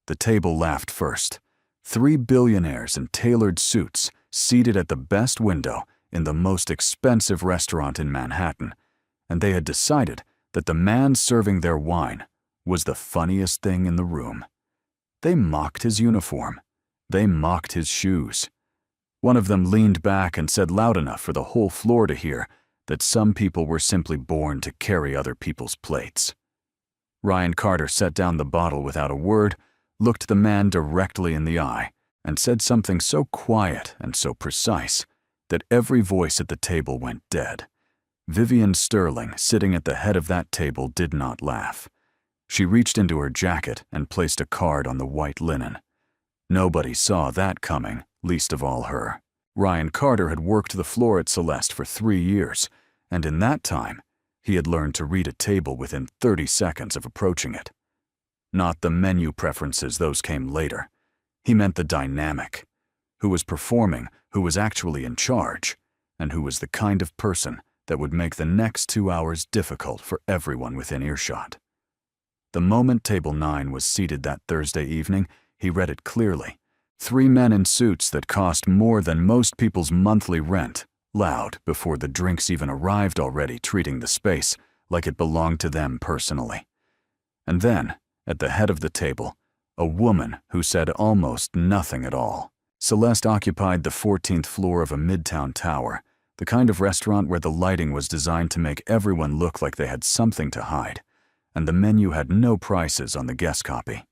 The table laughed first. 3 billionaires in tailored suits seated at the best window in the most expensive restaurant in Manhattan, and they had decided that the man serving their wine was the funniest thing in the room. They mocked his uniform. They mocked his shoes. One of them leaned back and said loud enough for the whole floor to hear that some people were simply born to carry other people's plates. Ryan Carter set down the bottle without a word, looked the man directly in the eye, and said something so quiet and so precise that every voice at the table went dead. Vivian Sterling, sitting at the head of that table, did not laugh. She reached into her jacket and placed a card on the white linen. Nobody saw that coming, least of all her. Ryan Carter had worked the floor at Celeste for 3 years, and in that time, he had learned to read a table within 30 seconds of approaching it. Not the menu preferences, those came later. He meant the dynamic. Who was performing, who was actually in charge, and who was the kind of person that would make the next 2 hours difficult for everyone within earshot. The moment Table 9 was seated that Thursday evening, he read it clearly. 3 men in suits that cost more than most people's monthly rent, loud before the drinks even arrived already, treating the space like it belonged to them personally. And then, at the head of the table, a woman who said almost nothing at all. Celeste occupied the 14th floor of a midtown tower, the kind of restaurant where the lighting was designed to make everyone look like they had something to hide, and the menu had no prices on the guest copy.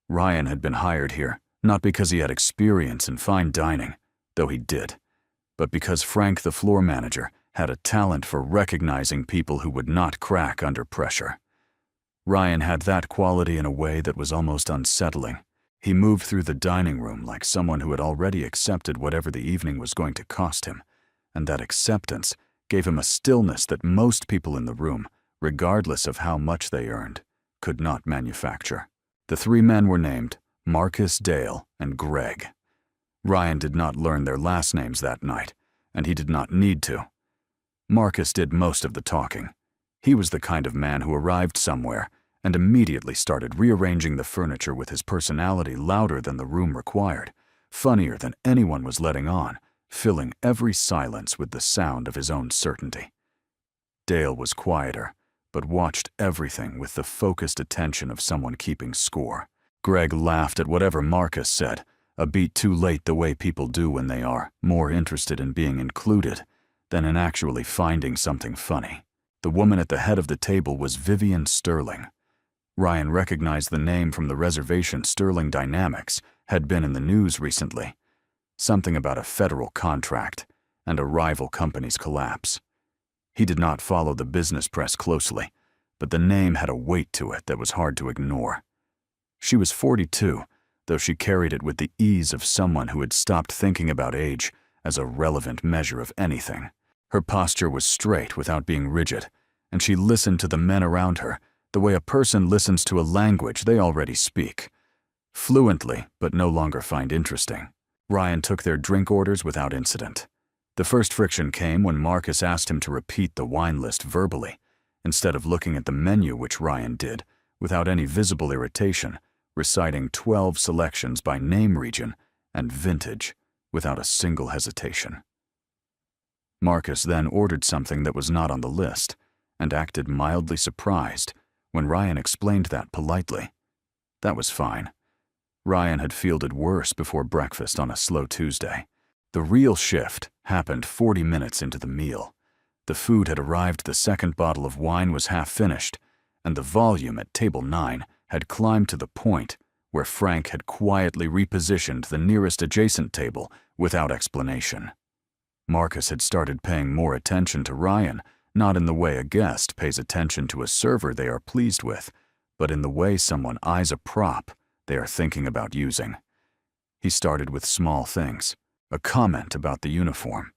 Ryan had been hired here, not because he had experience in fine dining, though he did, but because Frank, the floor manager, had a talent for recognizing people who would not crack under pressure. Ryan had that quality in a way that was almost unsettling. He moved through the dining room like someone who had already accepted whatever the evening was going to cost him, and that acceptance gave him a stillness that most people in the room, regardless of how much they earned, could not manufacture. The 3 men were named Marcus, Dale, and Greg. Ryan did not learn their last names that night, and he did not need to. Marcus did most of the talking. He was the kind of man who arrived somewhere and immediately started rearranging the furniture with his personality louder than the room required, funnier than anyone was letting on, filling every silence with the sound of his own certainty. Dale was quieter, but watched everything with the focused attention of someone keeping score. Greg laughed at whatever Marcus said, a beat too late, the way people do when they are more interested in being included than in actually finding something funny. The woman at the head of the table was Vivian Sterling. Ryan recognized the name from the reservation. Sterling Dynamics had been in the news recently. Something about a federal contract and a rival company's collapse. He did not follow the business press closely, but the name had a weight to it that was hard to ignore. She was 42, though she carried it with the ease of someone who had stopped thinking about age as a relevant measure of anything. Her posture was straight without being rigid, and she listened to the men around her the way a person listens to a language they already speak, fluently but no longer find interesting. Ryan took their drink orders without incident. The first friction came when Marcus asked him to repeat the wine list verbally, instead of looking at the menu, which Ryan did, without any visible irritation, reciting 12 selections by name, region, and vintage without a single hesitation. Marcus then ordered something that was not on the list and acted mildly surprised when Ryan explained that politely. That was fine. Ryan had fielded worse before breakfast on a slow Tuesday. The real shift happened 40 minutes into the meal. The food had arrived, the second bottle of wine was half finished, and the volume at Table 9 had climbed to the point where Frank had quietly repositioned the nearest adjacent table without explanation. Marcus had started paying more attention to Ryan, not in the way a guest pays attention to a server they are pleased with, but in the way someone eyes a prop they are thinking about using. He started with small things, a comment about the uniform,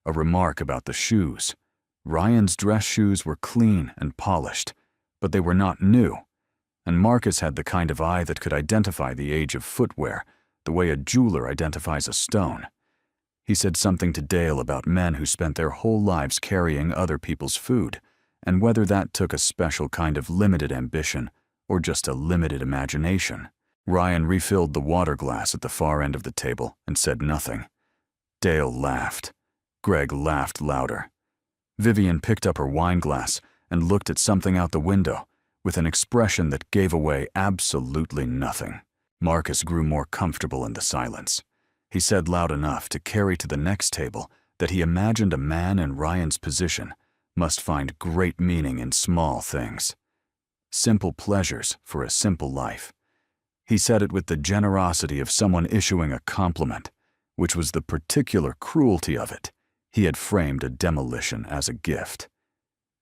a remark about the shoes. Ryan's dress shoes were clean and polished, but they were not new, and Marcus had the kind of eye that could identify the age of footwear the way a jeweler identifies a stone. He said something to Dale about men who spent their whole lives carrying other people's food, and whether that took a special kind of limited ambition or just a limited imagination. Ryan refilled the water glass at the far end of the table and said nothing. Dale laughed. Greg laughed louder. Vivian picked up her wine glass and looked at something out the window with an expression that gave away absolutely nothing. Marcus grew more comfortable in the silence. He said loud enough to carry to the next table that he imagined a man in Ryan's position must find great meaning in small things. Simple pleasures for a simple life. He said it with the generosity of someone issuing a compliment, which was the particular cruelty of it. He had framed a demolition as a gift.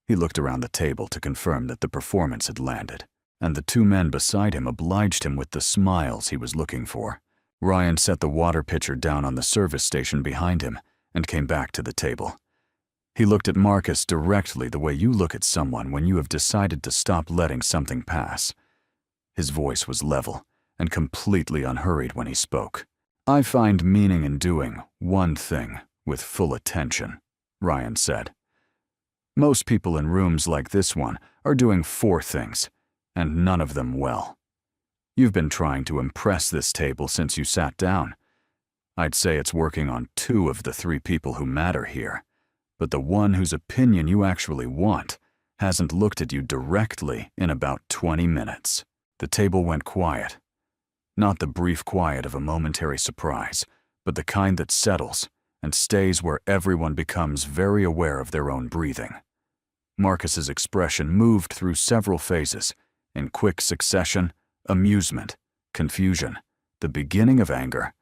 He looked around the table to confirm that the performance had landed, and the two men beside him obliged him with the smiles he was looking for. Ryan set the water pitcher down on the service station behind him and came back to the table. He looked at Marcus directly the way you look at someone when you have decided to stop letting something pass. His voice was level and completely unhurried when he spoke. "I find meaning in doing one thing with full attention," Ryan said. "Most people in rooms like this one are doing 4 things, and none of them well. You've been trying to impress this table since you sat down. I'd say it's working on 2 of the 3 people who matter here, but the one whose opinion you actually want hasn't looked at you directly in about 20 minutes. The table went quiet. Not the brief quiet of a momentary surprise, but the kind that settles and stays where everyone becomes very aware of their own breathing. Marcus's expression moved through several phases, in quick succession: amusement, confusion, the beginning of anger,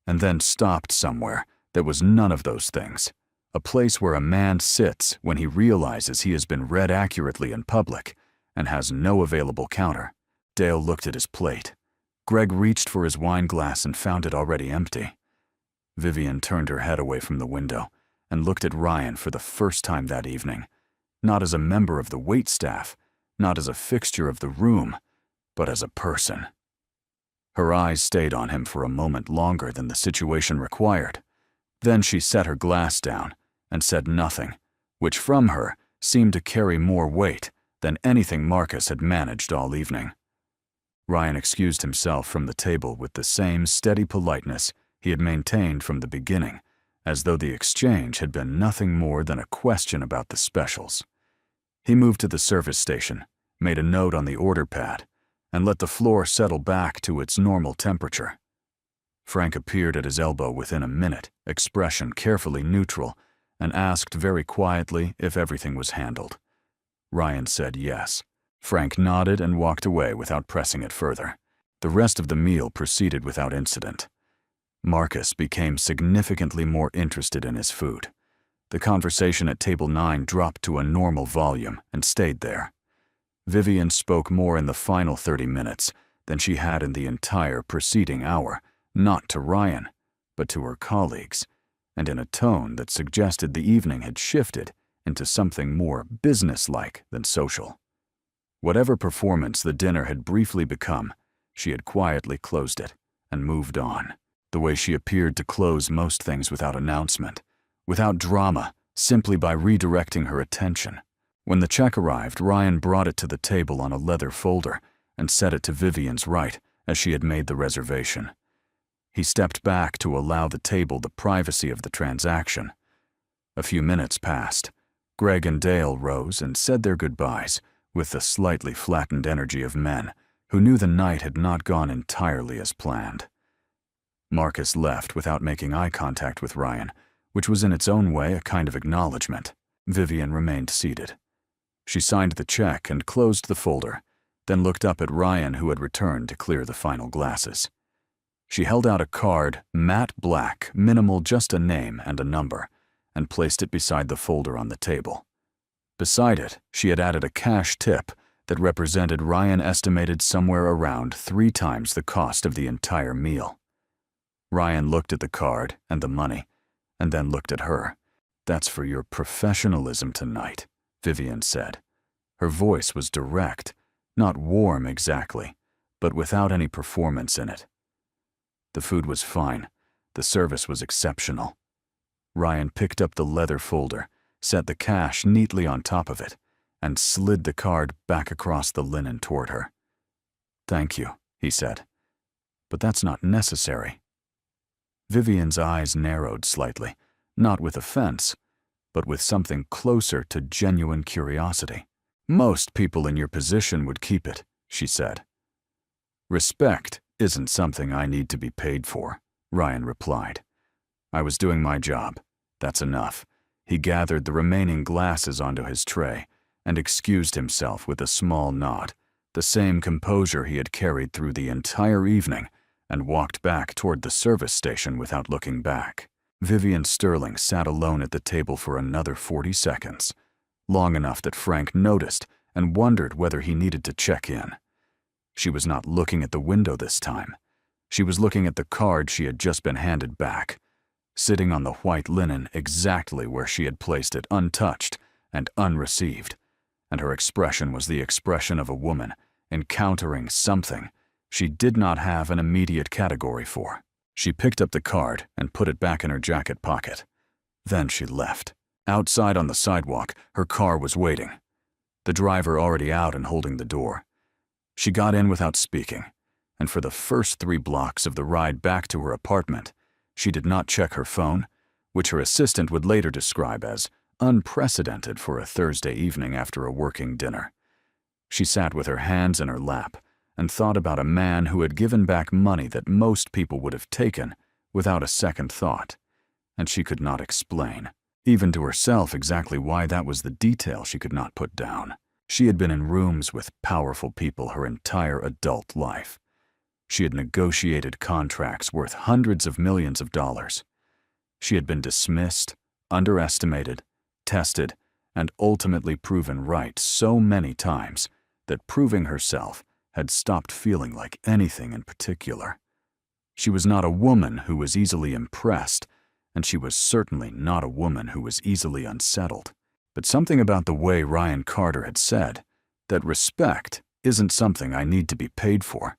and then stopped somewhere that was none of those things. A place where a man sits when he realizes he has been read accurately in public and has no available counter. Dale looked at his plate. Greg reached for his wine glass and found it already empty. Vivian turned her head away from the window and looked at Ryan for the first time that evening, not as a member of the waitstaff, not as a fixture of the room, but as a person. Her eyes stayed on him for a moment longer than the situation required. Then she set her glass down and said nothing, which from her seemed to carry more weight than anything Marcus had managed all evening. Ryan excused himself from the table with the same steady politeness he had maintained from the beginning, as though the exchange had been nothing more than a question about the specials. He moved to the service station, made a note on the order pad, and let the floor settle back to its normal temperature. Frank appeared at his elbow within a minute, expression carefully neutral, and asked very quietly if everything was handled. Ryan said yes. Frank nodded and walked away without pressing it further. The rest of the meal proceeded without incident. Marcus became significantly more interested in his food. The conversation at table 9 dropped to a normal volume and stayed there. Vivian spoke more in the final 30 minutes than she had in the entire preceding hour, not to Ryan, but to her colleagues, and in a tone that suggested the evening had shifted into something more businesslike than social. Whatever performance the dinner had briefly become, she had quietly closed it and moved on, the way she appeared to close most things without announcement, without drama, simply by redirecting her attention. When the check arrived, Ryan brought it to the table on a leather folder and set it to Vivian's right as she had made the reservation. He stepped back to allow the table the privacy of the transaction. A few minutes passed. Greg and Dale rose and said their goodbyes with the slightly flattened energy of men who knew the night had not gone entirely as planned. Marcus left without making eye contact with Ryan, which was in its own way a kind of acknowledgement. Vivian remained seated. She signed the check and closed the folder, then looked up at Ryan, who had returned to clear the final glasses. She held out a card, matte black, minimal, just a name and a number, and placed it beside the folder on the table. Beside it, she had added a cash tip that represented Ryan estimated somewhere around 3 times the cost of the entire meal. Ryan looked at the card and the money, and then looked at her. "That's for your professionalism tonight," Vivian said. Her voice was direct, not warm exactly, but without any performance in it. The food was fine. The service was exceptional. Ryan picked up the leather folder, set the cash neatly on top of it, and slid the card back across the linen toward her. "Thank you," he said. but that's not necessary. Vivian's eyes narrowed slightly, not with offense, but with something closer to genuine curiosity. Most people in your position would keep it, she said. Respect isn't something I need to be paid for, Ryan replied. I was doing my job. That's enough. He gathered the remaining glasses onto his tray and excused himself with a small nod, the same composure he had carried through the entire evening, and walked back toward the service station without looking back. Vivian Sterling sat alone at the table for another 40 seconds, long enough that Frank noticed and wondered whether he needed to check in. She was not looking at the window this time. She was looking at the card she had just been handed back, sitting on the white linen exactly where she had placed it, untouched and unreceived, and her expression was the expression of a woman encountering something she did not have an immediate category for. She picked up the card and put it back in her jacket pocket. Then she left. Outside on the sidewalk, her car was waiting, the driver already out and holding the door. She got in without speaking, and for the first 3 blocks of the ride back to her apartment, she did not check her phone, which her assistant would later describe as unprecedented for a Thursday evening after a working dinner. She sat with her hands in her lap and thought about a man who had given back money that most people would have taken without a second thought, and she could not explain, even to herself, exactly why that was the detail she could not put down. She had been in rooms with powerful people her entire adult life. She had negotiated contracts worth hundreds of millions of dollars. She had been dismissed, underestimated, tested, and ultimately proven right so many times that proving herself had stopped feeling like anything in particular. She was not a woman who was easily impressed, and she was certainly not a woman who was easily unsettled. But something about the way Ryan Carter had said, that respect isn't something I need to be paid for,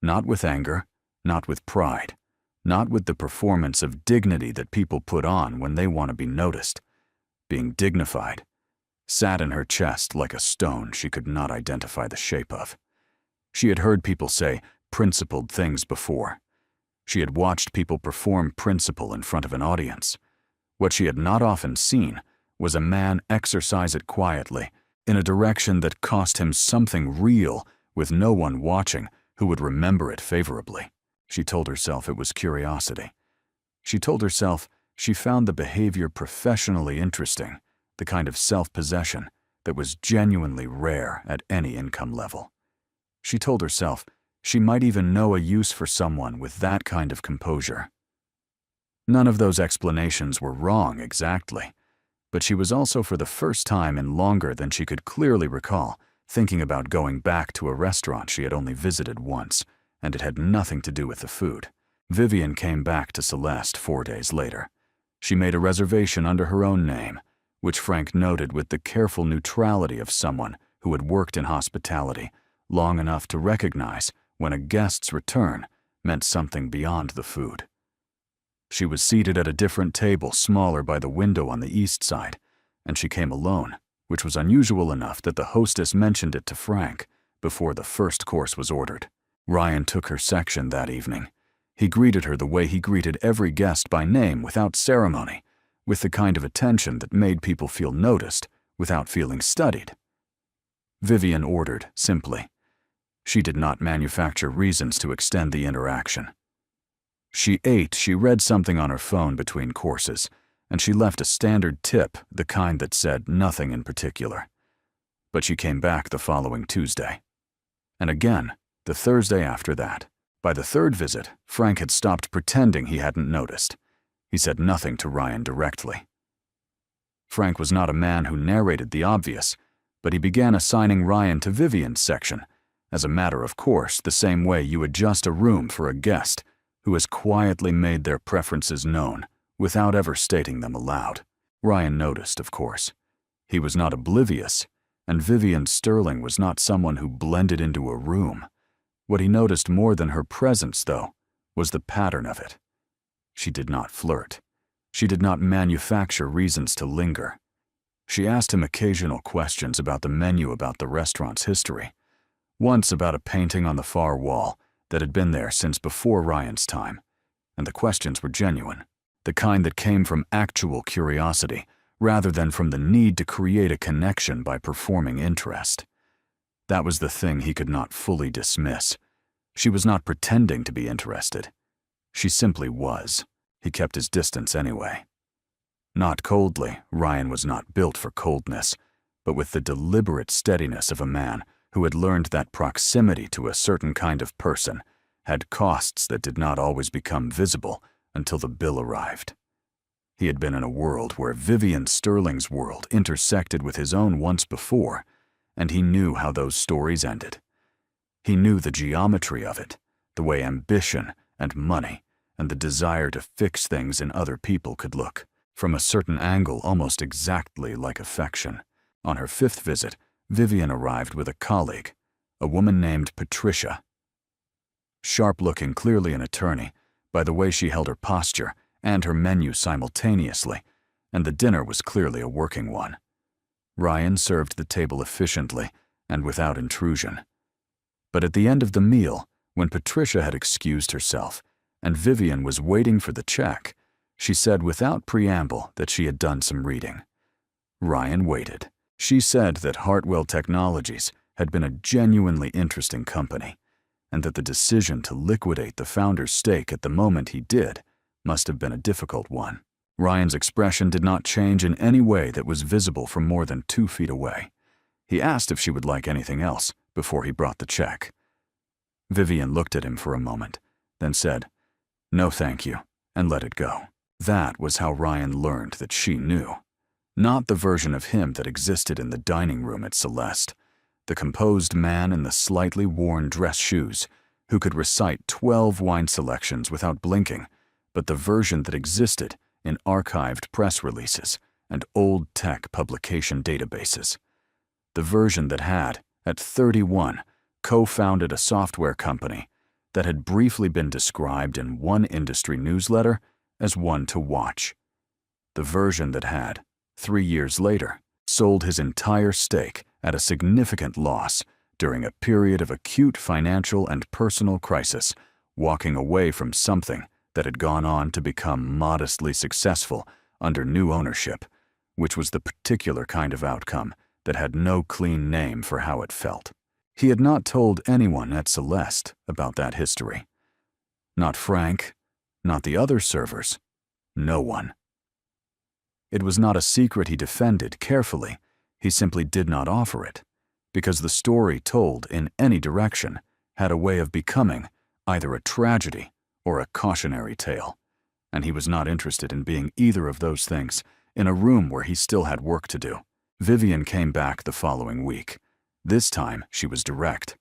not with anger, not with pride, not with the performance of dignity that people put on when they want to be noticed. Being dignified sat in her chest like a stone she could not identify the shape of. She had heard people say principled things before. She had watched people perform principle in front of an audience. What she had not often seen was a man exercise it quietly, in a direction that cost him something real, with no one watching who would remember it favorably. She told herself it was curiosity. She told herself she found the behavior professionally interesting, the kind of self-possession that was genuinely rare at any income level. She told herself she might even know a use for someone with that kind of composure. None of those explanations were wrong exactly, but she was also, for the first time in longer than she could clearly recall, thinking about going back to a restaurant she had only visited once, and it had nothing to do with the food. Vivian came back to Celeste 4 days later. She made a reservation under her own name, which Frank noted with the careful neutrality of someone who had worked in hospitality long enough to recognize when a guest's return meant something beyond the food. She was seated at a different table, smaller, by the window on the east side, and she came alone, which was unusual enough that the hostess mentioned it to Frank before the first course was ordered. Ryan took her section that evening. He greeted her the way he greeted every guest, by name, without ceremony, with the kind of attention that made people feel noticed without feeling studied. Vivian ordered simply. She did not manufacture reasons to extend the interaction. She ate, she read something on her phone between courses, and she left a standard tip, the kind that said nothing in particular. But she came back the following Tuesday. And again, the Thursday after that. By the third visit, Frank had stopped pretending he hadn't noticed. He said nothing to Ryan directly. Frank was not a man who narrated the obvious, but he began assigning Ryan to Vivian's section, as a matter of course, the same way you adjust a room for a guest who has quietly made their preferences known without ever stating them aloud. Ryan noticed, of course. He was not oblivious, and Vivian Sterling was not someone who blended into a room. What he noticed more than her presence, though, was the pattern of it. She did not flirt. She did not manufacture reasons to linger. She asked him occasional questions about the menu, about the restaurant's history. Once about a painting on the far wall, that had been there since before Ryan's time, and the questions were genuine, the kind that came from actual curiosity rather than from the need to create a connection by performing interest. That was the thing he could not fully dismiss. She was not pretending to be interested. She simply was. He kept his distance anyway. Not coldly, Ryan was not built for coldness, but with the deliberate steadiness of a man who had learned that proximity to a certain kind of person had costs that did not always become visible until the bill arrived. He had been in a world where Vivian Sterling's world intersected with his own once before, and he knew how those stories ended. He knew the geometry of it, the way ambition and money and the desire to fix things in other people could look, from a certain angle almost exactly like affection. On her 5th visit, Vivian arrived with a colleague, a woman named Patricia. Sharp-looking, clearly an attorney, by the way she held her posture and her menu simultaneously, and the dinner was clearly a working one. Ryan served the table efficiently and without intrusion. But at the end of the meal, when Patricia had excused herself and Vivian was waiting for the check, she said without preamble that she had done some reading. Ryan waited. She said that Hartwell Technologies had been a genuinely interesting company, and that the decision to liquidate the founder's stake at the moment he did must have been a difficult one. Ryan's expression did not change in any way that was visible from more than 2 feet away. He asked if she would like anything else before he brought the check. Vivian looked at him for a moment, then said, "No thank you," and let it go. That was how Ryan learned that she knew. Not the version of him that existed in the dining room at Celeste, the composed man in the slightly worn dress shoes who could recite 12 wine selections without blinking, but the version that existed in archived press releases and old tech publication databases. The version that had, at 31, co-founded a software company that had briefly been described in one industry newsletter as one to watch. The version that had, 3 years later, sold his entire stake at a significant loss during a period of acute financial and personal crisis, walking away from something that had gone on to become modestly successful under new ownership, which was the particular kind of outcome that had no clean name for how it felt. He had not told anyone at Celeste about that history. Not Frank, not the other servers, no one. It was not a secret he defended carefully, he simply did not offer it, because the story told in any direction had a way of becoming either a tragedy or a cautionary tale, and he was not interested in being either of those things in a room where he still had work to do. Vivian came back the following week. This time she was direct.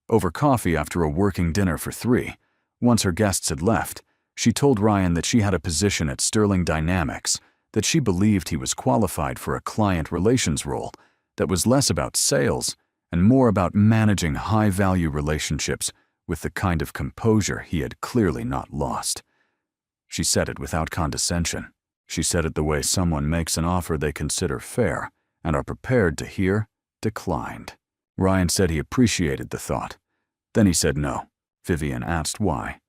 Over coffee after a working dinner for 3, once her guests had left, she told Ryan that she had a position at Sterling Dynamics, that she believed he was qualified for a client relations role that was less about sales and more about managing high-value relationships with the kind of composure he had clearly not lost. She said it without condescension. She said it the way someone makes an offer they consider fair and are prepared to hear declined. Ryan said he appreciated the thought. Then he said no. Vivian asked why.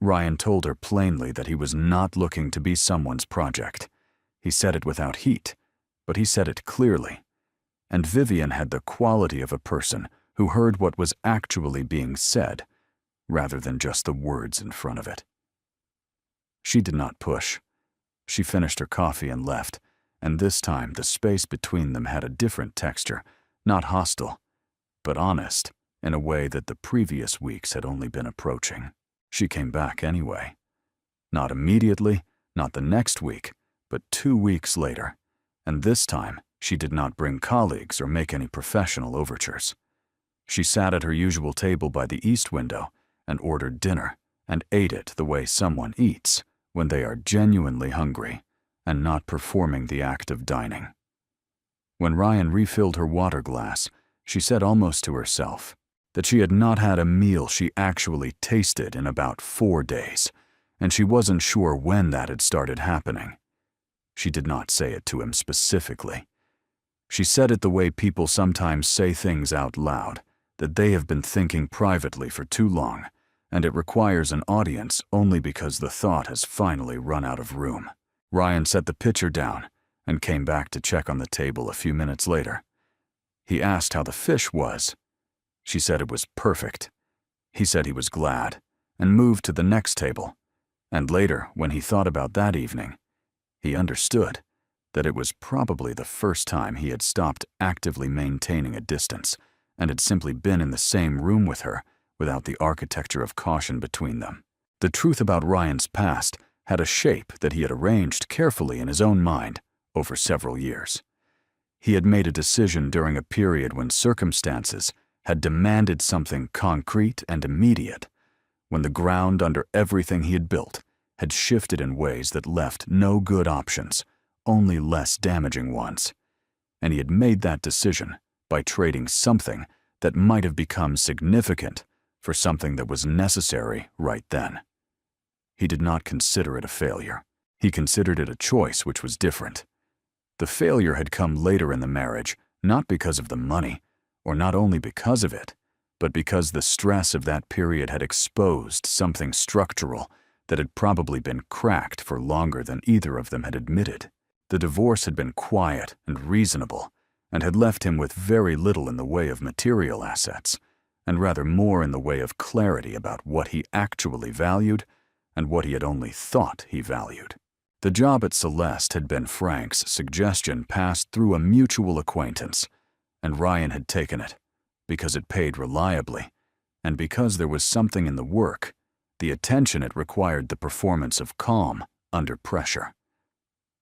Ryan told her plainly that he was not looking to be someone's project. He said it without heat, but he said it clearly. And Vivian had the quality of a person who heard what was actually being said, rather than just the words in front of it. She did not push. She finished her coffee and left, and this time the space between them had a different texture, not hostile, but honest, in a way that the previous weeks had only been approaching. She came back anyway. Not immediately, not the next week, but 2 weeks later, and this time she did not bring colleagues or make any professional overtures. She sat at her usual table by the east window and ordered dinner and ate it the way someone eats when they are genuinely hungry and not performing the act of dining. When Ryan refilled her water glass, she said almost to herself that she had not had a meal she actually tasted in about 4 days, and she wasn't sure when that had started happening. She did not say it to him specifically. She said it the way people sometimes say things out loud that they have been thinking privately for too long and it requires an audience only because the thought has finally run out of room. Ryan set the pitcher down and came back to check on the table a few minutes later. He asked how the fish was. She said it was perfect. He said he was glad and moved to the next table. And later, when he thought about that evening, he understood that it was probably the first time he had stopped actively maintaining a distance and had simply been in the same room with her without the architecture of caution between them. The truth about Ryan's past had a shape that he had arranged carefully in his own mind over several years. He had made a decision during a period when circumstances had demanded something concrete and immediate, when the ground under everything he had built had shifted in ways that left no good options, only less damaging ones. And he had made that decision by trading something that might have become significant for something that was necessary right then. He did not consider it a failure. He considered it a choice which was different. The failure had come later in the marriage, not because of the money, or not only because of it, but because the stress of that period had exposed something structural that had probably been cracked for longer than either of them had admitted. The divorce had been quiet and reasonable, and had left him with very little in the way of material assets, and rather more in the way of clarity about what he actually valued and what he had only thought he valued. The job at Celeste had been Frank's suggestion passed through a mutual acquaintance, and Ryan had taken it because it paid reliably, and because there was something in the work, the attention it required the performance of calm under pressure.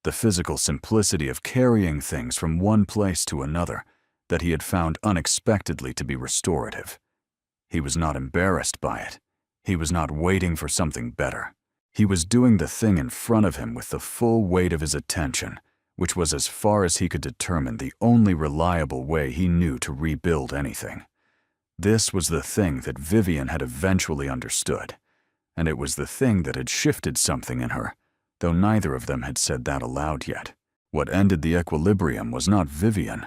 The physical simplicity of carrying things from one place to another that he had found unexpectedly to be restorative. He was not embarrassed by it. He was not waiting for something better. He was doing the thing in front of him with the full weight of his attention, which was as far as he could determine the only reliable way he knew to rebuild anything. This was the thing that Vivian had eventually understood, and it was the thing that had shifted something in her, though neither of them had said that aloud yet. What ended the equilibrium was not Vivian.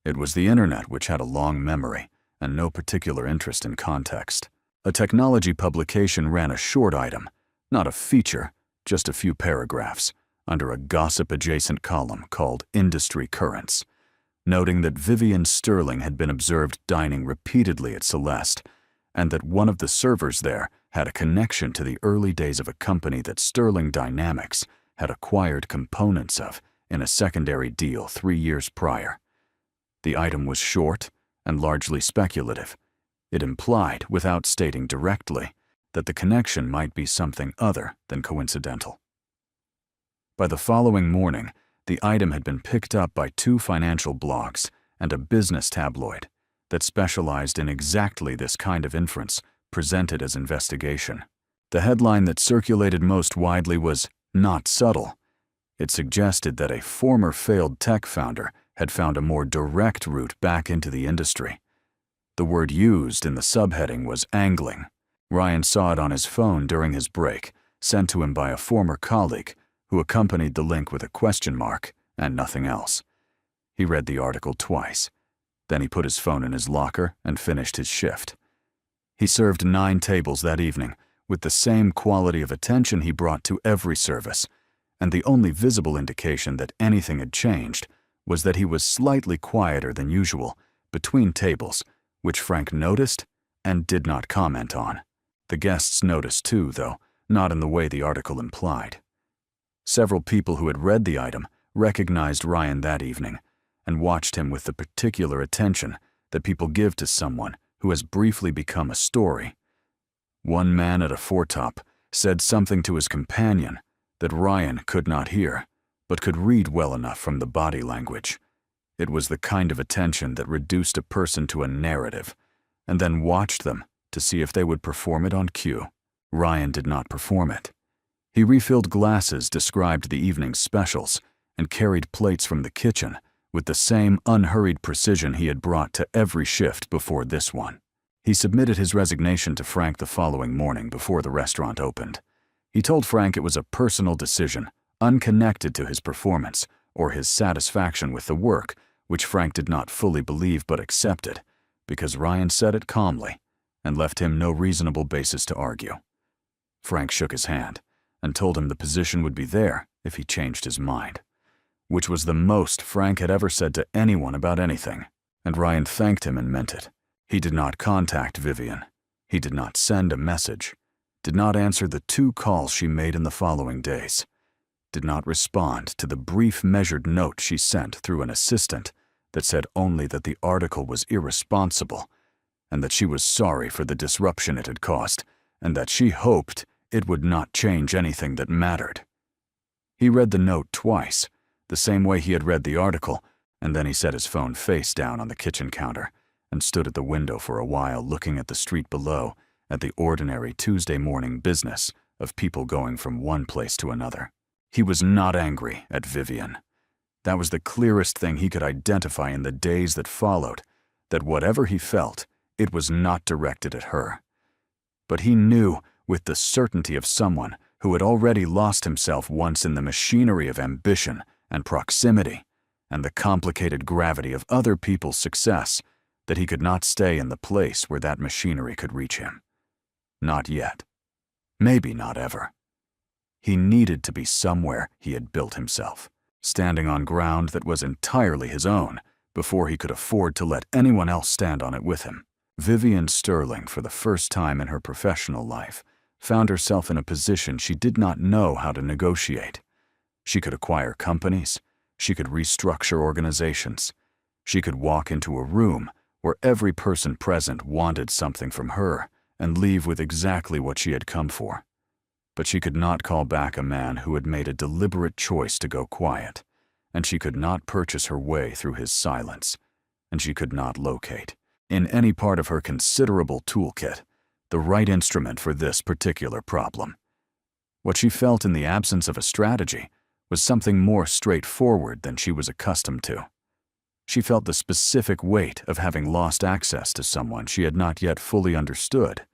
It was the internet, which had a long memory and no particular interest in context. A technology publication ran a short item, not a feature, just a few paragraphs, under a gossip-adjacent column called Industry Currents, noting that Vivian Sterling had been observed dining repeatedly at Celeste, and that one of the servers there had a connection to the early days of a company that Sterling Dynamics had acquired components of in a secondary deal 3 years prior. The item was short and largely speculative. It implied, without stating directly, that the connection might be something other than coincidental. By the following morning, the item had been picked up by 2 financial blogs and a business tabloid that specialized in exactly this kind of inference presented as investigation. The headline that circulated most widely was, "Not subtle." It suggested that a former failed tech founder had found a more direct route back into the industry. The word used in the subheading was angling. Ryan saw it on his phone during his break, sent to him by a former colleague who accompanied the link with a question mark and nothing else. He read the article twice. Then he put his phone in his locker and finished his shift. He served 9 tables that evening with the same quality of attention he brought to every service, and the only visible indication that anything had changed was that he was slightly quieter than usual between tables, which Frank noticed and did not comment on. The guests noticed too, though, not in the way the article implied. Several people who had read the item recognized Ryan that evening and watched him with the particular attention that people give to someone who has briefly become a story. One man at a foretop said something to his companion that Ryan could not hear, but could read well enough from the body language. It was the kind of attention that reduced a person to a narrative, and then watched them to see if they would perform it on cue. Ryan did not perform it. He refilled glasses, described the evening's specials, and carried plates from the kitchen with the same unhurried precision he had brought to every shift before this one. He submitted his resignation to Frank the following morning before the restaurant opened. He told Frank it was a personal decision, unconnected to his performance or his satisfaction with the work, which Frank did not fully believe but accepted, because Ryan said it calmly, and left him no reasonable basis to argue. Frank shook his hand and told him the position would be there if he changed his mind, which was the most Frank had ever said to anyone about anything, and Ryan thanked him and meant it. He did not contact Vivian. He did not send a message, did not answer the 2 calls she made in the following days, did not respond to the brief measured note she sent through an assistant that said only that the article was irresponsible and that she was sorry for the disruption it had caused and that she hoped it would not change anything that mattered. He read the note twice, the same way he had read the article, and then he set his phone face down on the kitchen counter and stood at the window for a while looking at the street below at the ordinary Tuesday morning business of people going from one place to another. He was not angry at Vivian. That was the clearest thing he could identify in the days that followed, that whatever he felt, it was not directed at her. But he knew with the certainty of someone who had already lost himself once in the machinery of ambition and proximity and the complicated gravity of other people's success, that he could not stay in the place where that machinery could reach him. Not yet. Maybe not ever. He needed to be somewhere he had built himself, standing on ground that was entirely his own, before he could afford to let anyone else stand on it with him. Vivian Sterling, for the first time in her professional life, found herself in a position she did not know how to negotiate. She could acquire companies. She could restructure organizations. She could walk into a room where every person present wanted something from her and leave with exactly what she had come for. But she could not call back a man who had made a deliberate choice to go quiet, and she could not purchase her way through his silence, and she could not locate, in any part of her considerable toolkit, the right instrument for this particular problem. What she felt in the absence of a strategy was something more straightforward than she was accustomed to. She felt the specific weight of having lost access to someone she had not yet fully understood,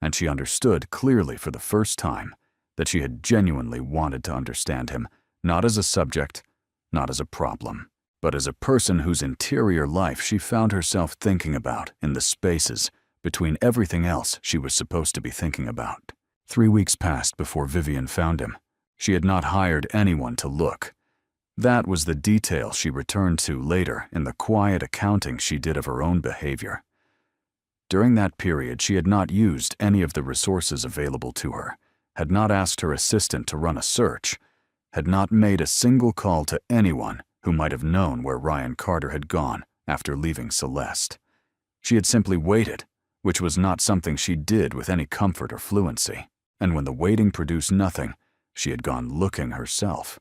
and she understood clearly for the first time that she had genuinely wanted to understand him, not as a subject, not as a problem, but as a person whose interior life she found herself thinking about in the spaces between everything else she was supposed to be thinking about. 3 weeks passed before Vivian found him. She had not hired anyone to look. That was the detail she returned to later in the quiet accounting she did of her own behavior. During that period, she had not used any of the resources available to her, had not asked her assistant to run a search, had not made a single call to anyone who might have known where Ryan Carter had gone after leaving Celeste. She had simply waited, which was not something she did with any comfort or fluency, and when the waiting produced nothing, she had gone looking herself.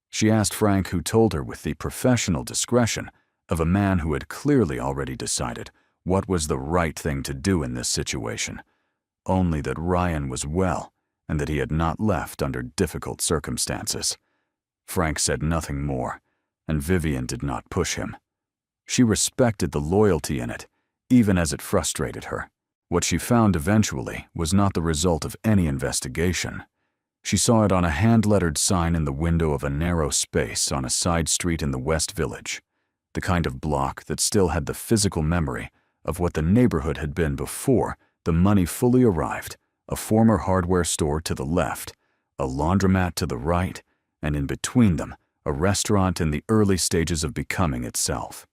She asked Frank, who told her with the professional discretion of a man who had clearly already decided what was the right thing to do in this situation, only that Ryan was well and that he had not left under difficult circumstances. Frank said nothing more, and Vivian did not push him. She respected the loyalty in it, even as it frustrated her. What she found eventually was not the result of any investigation. She saw it on a hand-lettered sign in the window of a narrow space on a side street in the West Village, the kind of block that still had the physical memory of what the neighborhood had been before the money fully arrived: a former hardware store to the left, a laundromat to the right, and in between them, a restaurant in the early stages of becoming itself.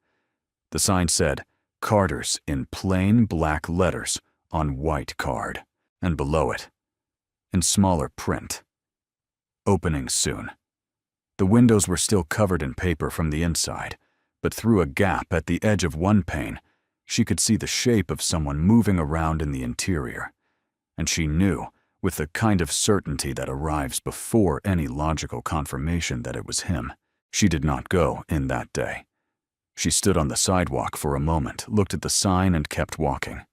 The sign said, "Carter's," in plain black letters on white card, and below it, in smaller print, "Opening soon." The windows were still covered in paper from the inside, but through a gap at the edge of one pane, she could see the shape of someone moving around in the interior, and she knew, with the kind of certainty that arrives before any logical confirmation, that it was him. She did not go in that day. She stood on the sidewalk for a moment, looked at the sign, and kept walking.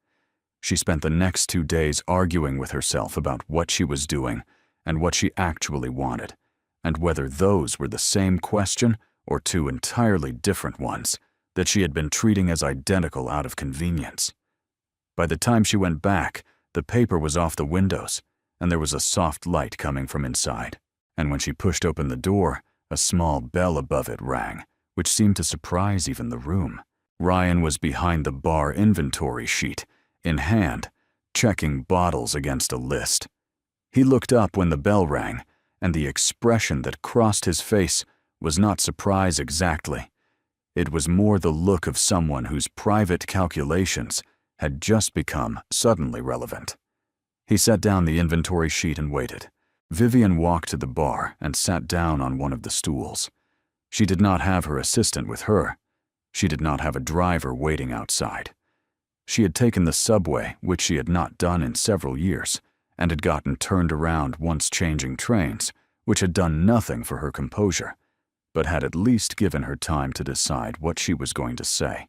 She spent the next 2 days arguing with herself about what she was doing and what she actually wanted, and whether those were the same question or 2 entirely different ones that she had been treating as identical out of convenience. By the time she went back, the paper was off the windows, and there was a soft light coming from inside. And when she pushed open the door, a small bell above it rang, which seemed to surprise even the room. Ryan was behind the bar inventory sheet, in hand, checking bottles against a list. He looked up when the bell rang, and the expression that crossed his face was not surprise exactly. It was more the look of someone whose private calculations had just become suddenly relevant. He set down the inventory sheet and waited. Vivian walked to the bar and sat down on one of the stools. She did not have her assistant with her. She did not have a driver waiting outside. She had taken the subway, which she had not done in several years, and had gotten turned around once changing trains, which had done nothing for her composure, but had at least given her time to decide what she was going to say.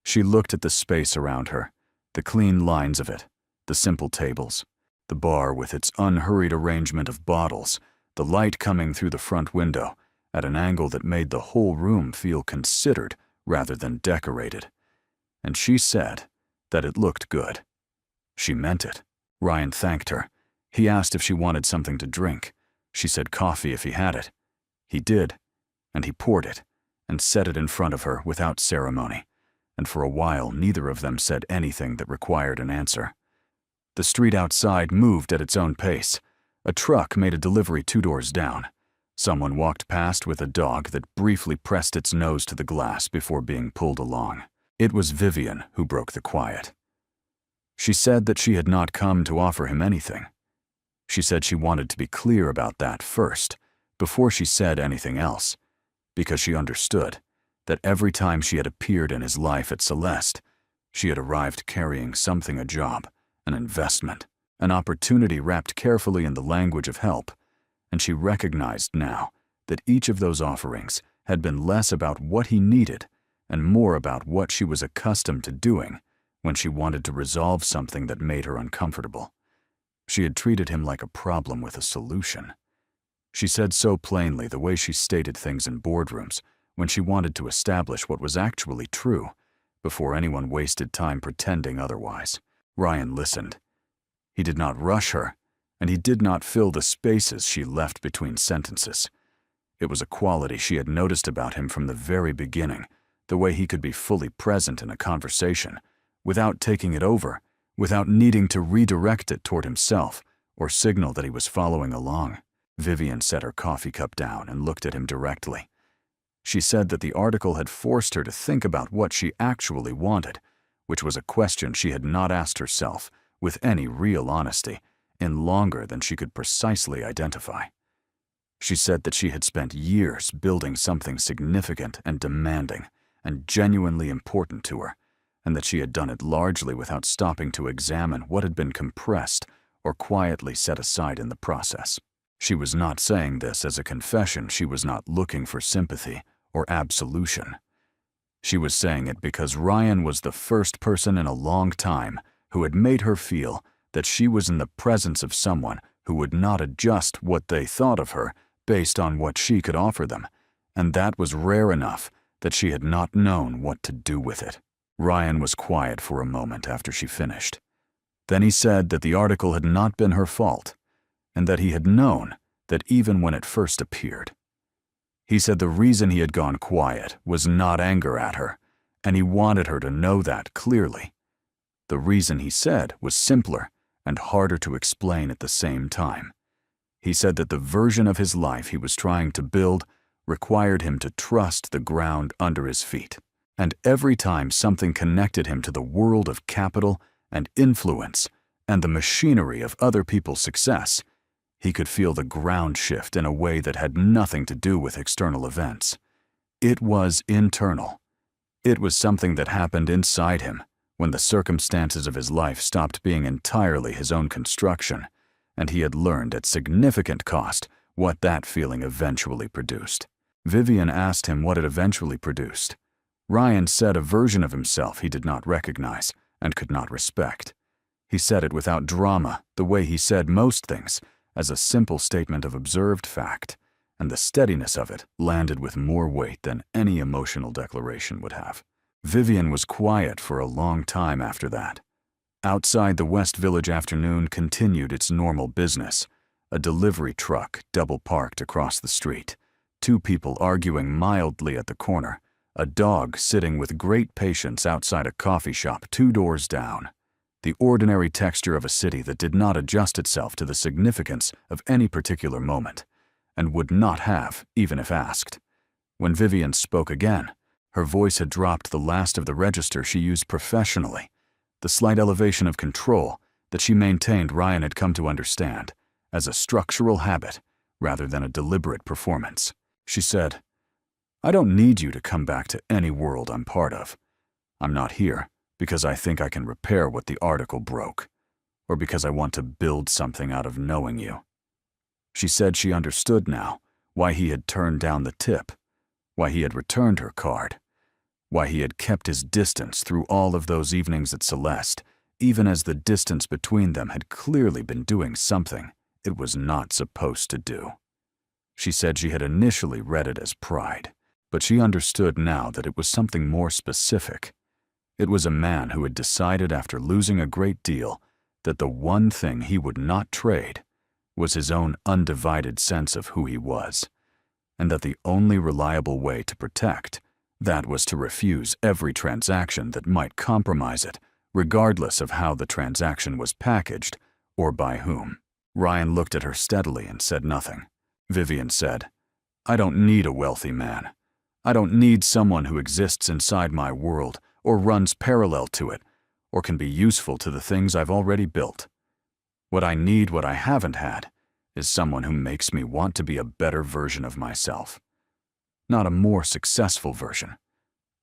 She looked at the space around her, the clean lines of it, the simple tables, the bar with its unhurried arrangement of bottles, the light coming through the front window at an angle that made the whole room feel considered rather than decorated. And she said that it looked good. She meant it. Ryan thanked her. He asked if she wanted something to drink. She said coffee if he had it. He did, and he poured it and set it in front of her without ceremony, and for a while neither of them said anything that required an answer. The street outside moved at its own pace. A truck made a delivery 2 doors down. Someone walked past with a dog that briefly pressed its nose to the glass before being pulled along. It was Vivian who broke the quiet. She said that she had not come to offer him anything. She said she wanted to be clear about that first, before she said anything else, because she understood that every time she had appeared in his life at Celeste, she had arrived carrying something, a job, an investment, an opportunity wrapped carefully in the language of help, and she recognized now that each of those offerings had been less about what he needed and more about what she was accustomed to doing when she wanted to resolve something that made her uncomfortable. She had treated him like a problem with a solution. She said so plainly the way she stated things in boardrooms when she wanted to establish what was actually true before anyone wasted time pretending otherwise. Ryan listened. He did not rush her, and he did not fill the spaces she left between sentences. It was a quality she had noticed about him from the very beginning, the way he could be fully present in a conversation, without taking it over, without needing to redirect it toward himself or signal that he was following along. Vivian set her coffee cup down and looked at him directly. She said that the article had forced her to think about what she actually wanted, which was a question she had not asked herself with any real honesty in longer than she could precisely identify. She said that she had spent years building something significant and demanding and genuinely important to her, and that she had done it largely without stopping to examine what had been compressed or quietly set aside in the process. She was not saying this as a confession. She was not looking for sympathy or absolution. She was saying it because Ryan was the first person in a long time who had made her feel that she was in the presence of someone who would not adjust what they thought of her based on what she could offer them, and that was rare enough that she had not known what to do with it. Ryan was quiet for a moment after she finished. Then he said that the article had not been her fault, and that he had known that even when it first appeared. He said the reason he had gone quiet was not anger at her, and he wanted her to know that clearly. The reason, he said, was simpler and harder to explain at the same time. He said that the version of his life he was trying to build required him to trust the ground under his feet, and every time something connected him to the world of capital and influence and the machinery of other people's success, he could feel the ground shift in a way that had nothing to do with external events. It was internal. It was something that happened inside him when the circumstances of his life stopped being entirely his own construction, and he had learned at significant cost what that feeling eventually produced. Vivian asked him what it eventually produced. Ryan said a version of himself he did not recognize and could not respect. He said it without drama, the way he said most things, as a simple statement of observed fact, and the steadiness of it landed with more weight than any emotional declaration would have. Vivian was quiet for a long time after that. Outside, the West Village afternoon continued its normal business. A delivery truck double-parked across the street, 2 people arguing mildly at the corner, a dog sitting with great patience outside a coffee shop 2 doors down. the ordinary texture of a city that did not adjust itself to the significance of any particular moment, and would not have, even if asked. When Vivian spoke again, her voice had dropped the last of the register she used professionally. The slight elevation of control that she maintained Ryan had come to understand as a structural habit rather than a deliberate performance. She said, "I don't need you to come back to any world I'm part of. I'm not here because I think I can repair what the article broke, or because I want to build something out of knowing you." She said she understood now why he had turned down the tip, why he had returned her card, why he had kept his distance through all of those evenings at Celeste, even as the distance between them had clearly been doing something it was not supposed to do. She said she had initially read it as pride, but she understood now that it was something more specific. It was a man who had decided after losing a great deal that the one thing he would not trade was his own undivided sense of who he was, and that the only reliable way to protect that was to refuse every transaction that might compromise it, regardless of how the transaction was packaged or by whom. Ryan looked at her steadily and said nothing. Vivian said, "I don't need a wealthy man. I don't need someone who exists inside my world or runs parallel to it or can be useful to the things I've already built. What I need, what I haven't had, is someone who makes me want to be a better version of myself. Not a more successful version.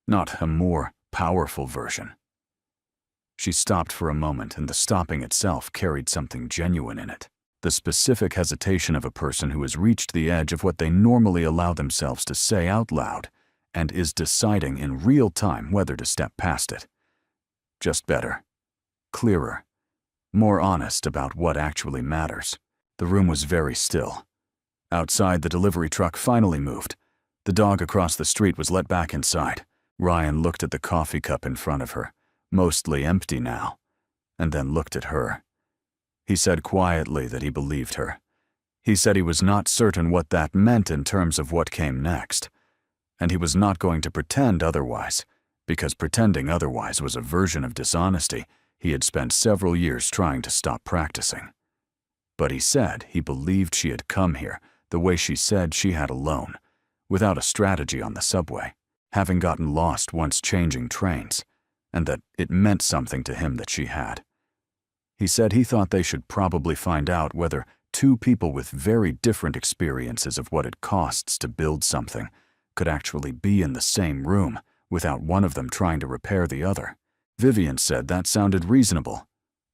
Not a more powerful version." She stopped for a moment, and the stopping itself carried something genuine in it. The specific hesitation of a person who has reached the edge of what they normally allow themselves to say out loud and is deciding in real time whether to step past it. Just better, clearer, more honest about what actually matters. The room was very still. Outside, the delivery truck finally moved. The dog across the street was let back inside. Ryan looked at the coffee cup in front of her, mostly empty now, and then looked at her. He said quietly that he believed her. He said he was not certain what that meant in terms of what came next, and he was not going to pretend otherwise, because pretending otherwise was a version of dishonesty he had spent several years trying to stop practicing. But he said he believed she had come here the way she said she had alone, without a strategy on the subway, having gotten lost once changing trains, and that it meant something to him that she had. He said he thought they should probably find out whether two people with very different experiences of what it costs to build something could actually be in the same room without one of them trying to repair the other. Vivian said that sounded reasonable.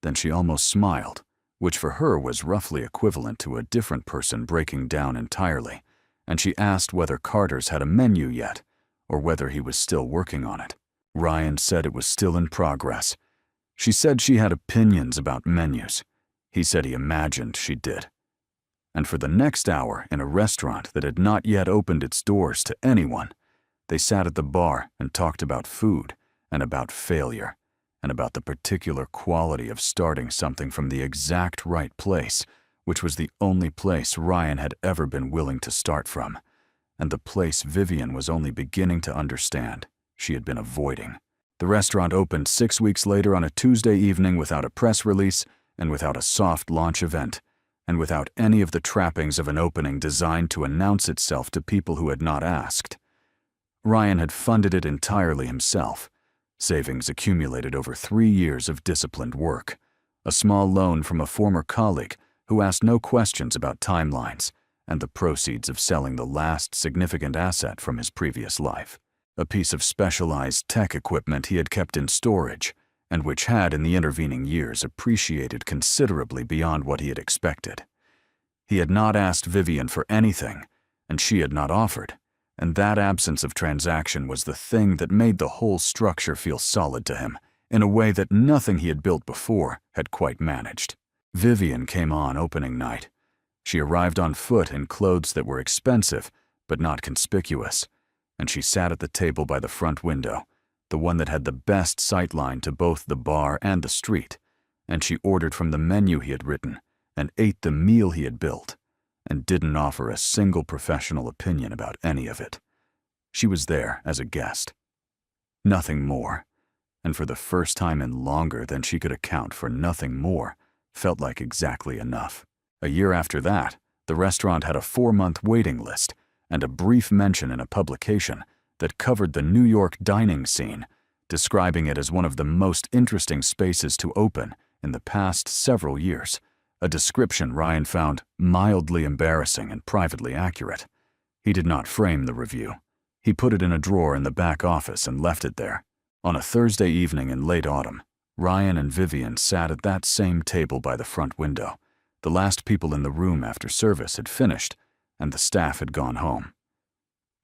Then she almost smiled, which for her was roughly equivalent to a different person breaking down entirely, and she asked whether Carter's had a menu yet, or whether he was still working on it. Ryan said it was still in progress. She said she had opinions about menus. He said he imagined she did. And for the next hour, in a restaurant that had not yet opened its doors to anyone, they sat at the bar and talked about food and about failure and about the particular quality of starting something from the exact right place, which was the only place Ryan had ever been willing to start from, and the place Vivian was only beginning to understand she had been avoiding. The restaurant opened 6 weeks later on a Tuesday evening without a press release and without a soft launch event, and without any of the trappings of an opening designed to announce itself to people who had not asked. Ryan had funded it entirely himself, savings accumulated over 3 years of disciplined work, a small loan from a former colleague who asked no questions about timelines, and the proceeds of selling the last significant asset from his previous life, a piece of specialized tech equipment he had kept in storage, and which had in the intervening years appreciated considerably beyond what he had expected. He had not asked Vivian for anything, and she had not offered, and that absence of transaction was the thing that made the whole structure feel solid to him, in a way that nothing he had built before had quite managed. Vivian came on opening night. She arrived on foot in clothes that were expensive, but not conspicuous, and she sat at the table by the front window, the one that had the best sightline to both the bar and the street, and she ordered from the menu he had written and ate the meal he had built, and didn't offer a single professional opinion about any of it. She was there as a guest. Nothing more, and for the first time in longer than she could account for, nothing more felt like exactly enough. A year after that, the restaurant had a 4-month waiting list and a brief mention in a publication that covered the New York dining scene, describing it as one of the most interesting spaces to open in the past several years, a description Ryan found mildly embarrassing and privately accurate. He did not frame the review. He put it in a drawer in the back office and left it there. On a Thursday evening in late autumn, Ryan and Vivian sat at that same table by the front window. The last people in the room after service had finished, and the staff had gone home.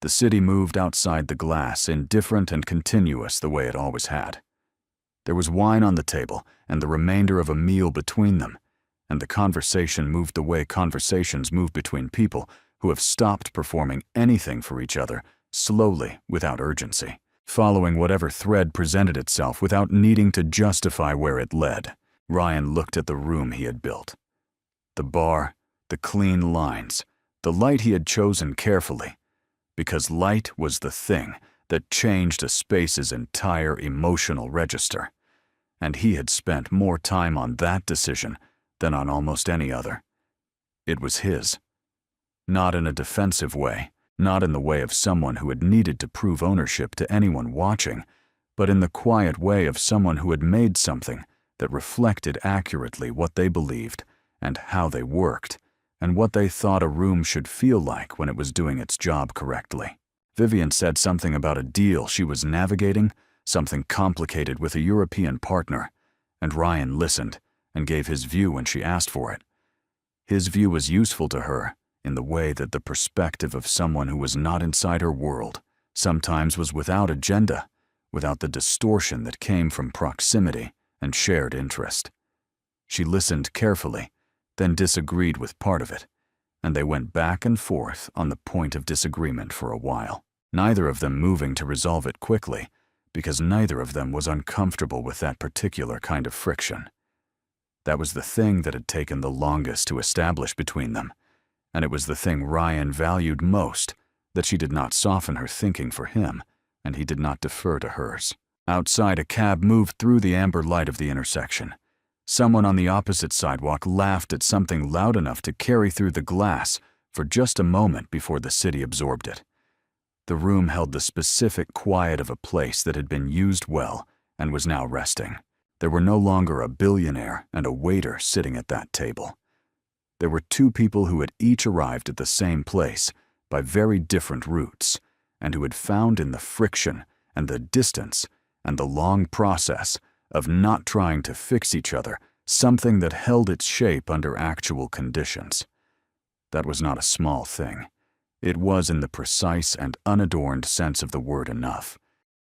The city moved outside the glass, indifferent and continuous the way it always had. There was wine on the table and the remainder of a meal between them, and the conversation moved the way conversations move between people who have stopped performing anything for each other, slowly, without urgency, following whatever thread presented itself without needing to justify where it led. Ryan looked at the room he had built. The bar, the clean lines, the light he had chosen carefully, because light was the thing that changed a space's entire emotional register, and he had spent more time on that decision than on almost any other. It was his. Not in a defensive way, not in the way of someone who had needed to prove ownership to anyone watching, but in the quiet way of someone who had made something that reflected accurately what they believed and how they worked, and what they thought a room should feel like when it was doing its job correctly. Vivian said something about a deal she was navigating, something complicated with a European partner, and Ryan listened and gave his view when she asked for it. His view was useful to her in the way that the perspective of someone who was not inside her world sometimes was without agenda, without the distortion that came from proximity and shared interest. She listened carefully, then disagreed with part of it, and they went back and forth on the point of disagreement for a while, neither of them moving to resolve it quickly, because neither of them was uncomfortable with that particular kind of friction. That was the thing that had taken the longest to establish between them, and it was the thing Ryan valued most, that she did not soften her thinking for him, and he did not defer to hers. Outside, a cab moved through the amber light of the intersection. Someone on the opposite sidewalk laughed at something loud enough to carry through the glass for just a moment before the city absorbed it. The room held the specific quiet of a place that had been used well and was now resting. There were no longer a billionaire and a waiter sitting at that table. There were two people who had each arrived at the same place by very different routes, and who had found in the friction and the distance and the long process of not trying to fix each other something that held its shape under actual conditions. That was not a small thing. It was, in the precise and unadorned sense of the word, enough.